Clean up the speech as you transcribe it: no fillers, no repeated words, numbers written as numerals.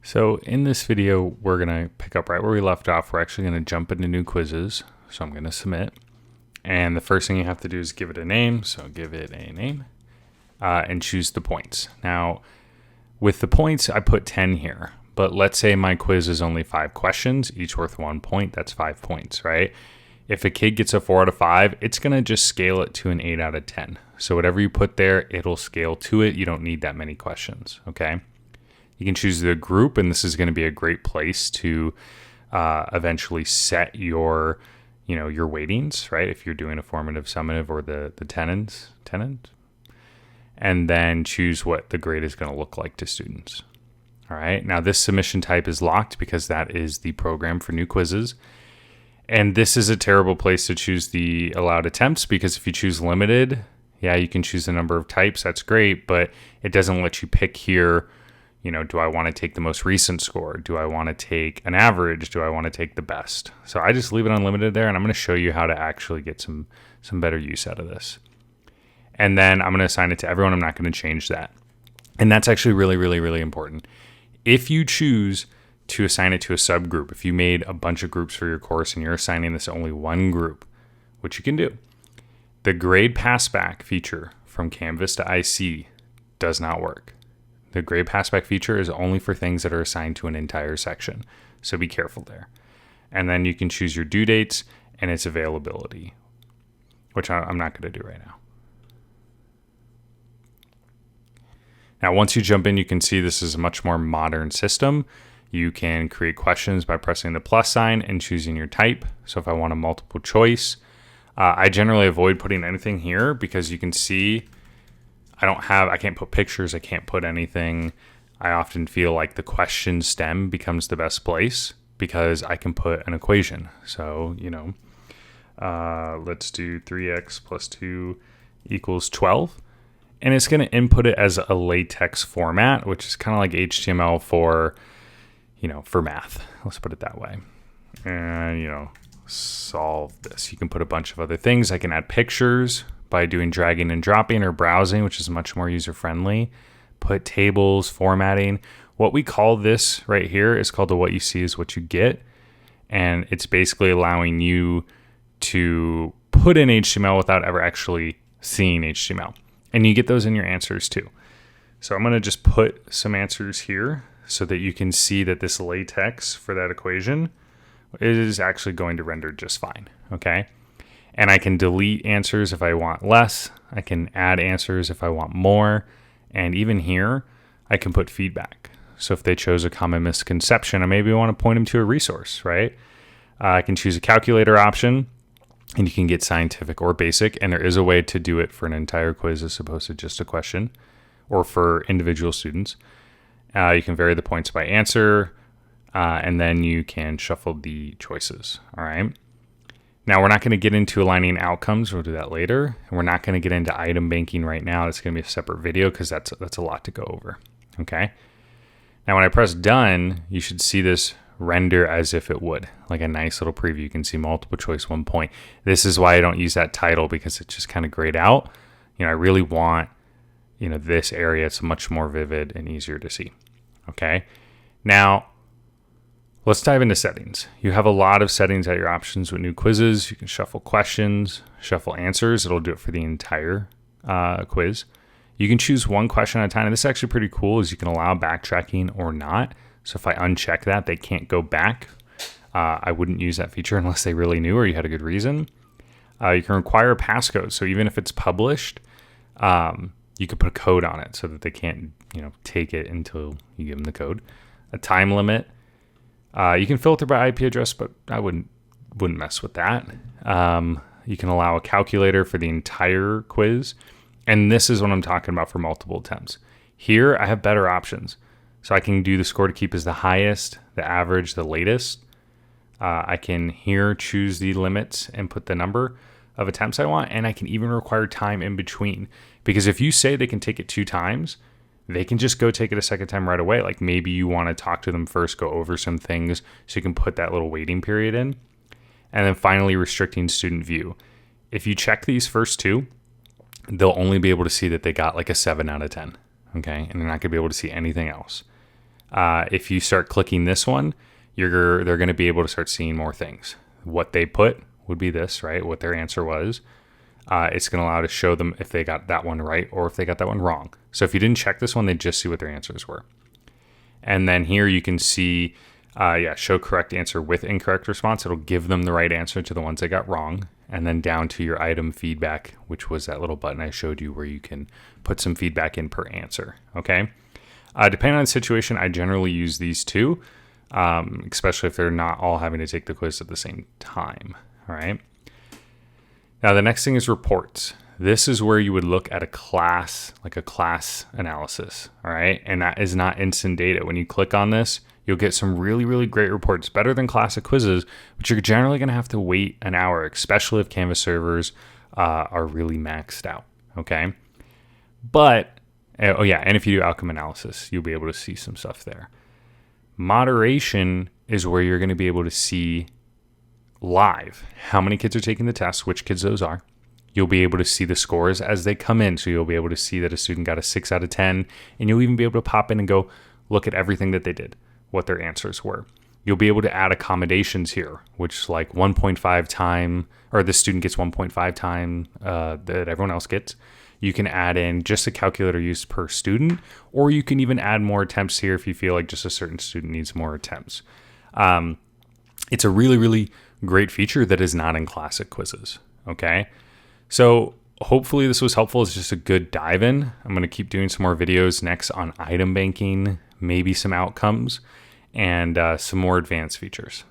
So in this video, we're going to pick up right where we left off. We're actually going to jump into new quizzes. So I'm going to submit. And the first thing you have to do is give it a name. So give it a name and choose the points. Now, with the points, I put 10 here. But let's say my quiz is only 5 questions, each worth 1 point. That's 5 points, right? If a kid gets a 4 out of 5, it's going to just scale it to an 8 out of 10. So whatever you put there, it'll scale to it. You don't need that many questions, okay? You can choose the group, and this is going to be a great place to eventually set your, your weightings, right? If you're doing a formative, summative, or the tenant, and then choose what the grade is going to look like to students. All right. Now this submission type is locked because that is the program for new quizzes. And this is a terrible place to choose the allowed attempts because if you choose limited, yeah, you can choose the number of types. That's great, but it doesn't let you pick here. Do I want to take the most recent score? Do I want to take an average? Do I want to take the best? So I just leave it unlimited there, and I'm going to show you how to actually get some better use out of this. And then I'm going to assign it to everyone. I'm not going to change that. And that's actually really, really, really important. If you choose to assign it to a subgroup, if you made a bunch of groups for your course and you're assigning this to only one group, which you can do, the grade passback feature from Canvas to IC does not work. The grade passback feature is only for things that are assigned to an entire section. So be careful there. And then you can choose your due dates and its availability, which I'm not going to do right now. Now, once you jump in, you can see this is a much more modern system. You can create questions by pressing the plus sign and choosing your type. So if I want a multiple choice, I generally avoid putting anything here because you can see I can't put pictures. I can't put anything. I often feel like the question stem becomes the best place because I can put an equation. So, let's do 3x plus 2 equals 12. And it's going to input it as a latex format, which is kind of like HTML for math. Let's put it that way. And, solve this. You can put a bunch of other things. I can add pictures by doing dragging and dropping or browsing, which is much more user-friendly. Put tables, formatting. What we call this right here is called the what you see is what you get. And it's basically allowing you to put in HTML without ever actually seeing HTML. And you get those in your answers too. So I'm going to just put some answers here so that you can see that this latex for that equation is actually going to render just fine, okay? And I can delete answers if I want less. I can add answers if I want more. And even here, I can put feedback. So if they chose a common misconception, I maybe want to point them to a resource, right? I can choose a calculator option. And you can get scientific or basic, and there is a way to do it for an entire quiz as opposed to just a question, or for individual students. You can vary the points by answer, and then you can shuffle the choices, all right? Now, we're not going to get into aligning outcomes. We'll do that later. And we're not going to get into item banking right now. That's going to be a separate video because that's a lot to go over, okay? Now, when I press done, you should see this render as if it would, like a nice little preview. You can see multiple choice 1 point. This is why I don't use that title because it's just kind of grayed out. I really want, this area. It's much more vivid and easier to see. Okay. Now, let's dive into settings. You have a lot of settings at your options with new quizzes. You can shuffle questions, shuffle answers. It'll do it for the entire quiz. You can choose one question at a time. And this is actually pretty cool is you can allow backtracking or not. So if I uncheck that, they can't go back. I wouldn't use that feature unless they really knew or you had a good reason. You can require a passcode. So even if it's published, you could put a code on it so that they can't, take it until you give them the code. A time limit. You can filter by IP address, but I wouldn't mess with that. You can allow a calculator for the entire quiz. And this is what I'm talking about for multiple attempts. Here, I have better options. So I can do the score to keep as the highest, the average, the latest. I can here choose the limits and put the number of attempts I want. And I can even require time in between. Because if you say they can take it 2 times, they can just go take it a second time right away. Like maybe you want to talk to them first, go over some things so you can put that little waiting period in. And then finally, restricting student view. If you check these first 2, they'll only be able to see that they got like a 7 out of 10. Okay. And they're not going to be able to see anything else. If you start clicking this one, they're going to be able to start seeing more things. What they put would be this, right? What their answer was. It's going to allow to show them if they got that one right or if they got that one wrong. So if you didn't check this one, they just see what their answers were. And then here you can see, show correct answer with incorrect response. It'll give them the right answer to the ones they got wrong. And then down to your item feedback, which was that little button I showed you where you can put some feedback in per answer. Okay. Depending on the situation, I generally use these two, especially if they're not all having to take the quiz at the same time. All right. Now, the next thing is reports. This is where you would look at a class, like a class analysis. All right. And that is not instant data. When you click on this, you'll get some really, really great reports, better than classic quizzes, but you're generally going to have to wait an hour, especially if Canvas servers are really maxed out. Okay. But, and if you do outcome analysis, you'll be able to see some stuff there. Moderation is where you're going to be able to see live how many kids are taking the test, which kids those are. You'll be able to see the scores as they come in. So you'll be able to see that a student got a 6 out of 10, and you'll even be able to pop in and go look at everything that they did, what their answers were. You'll be able to add accommodations here, which like 1.5 time, or the student gets 1.5 time that everyone else gets. You can add in just a calculator used per student, or you can even add more attempts here if you feel like just a certain student needs more attempts. It's a really, really great feature that is not in classic quizzes. Okay. So hopefully this was helpful. It's just a good dive in. I'm going to keep doing some more videos next on item banking, maybe some outcomes, and some more advanced features.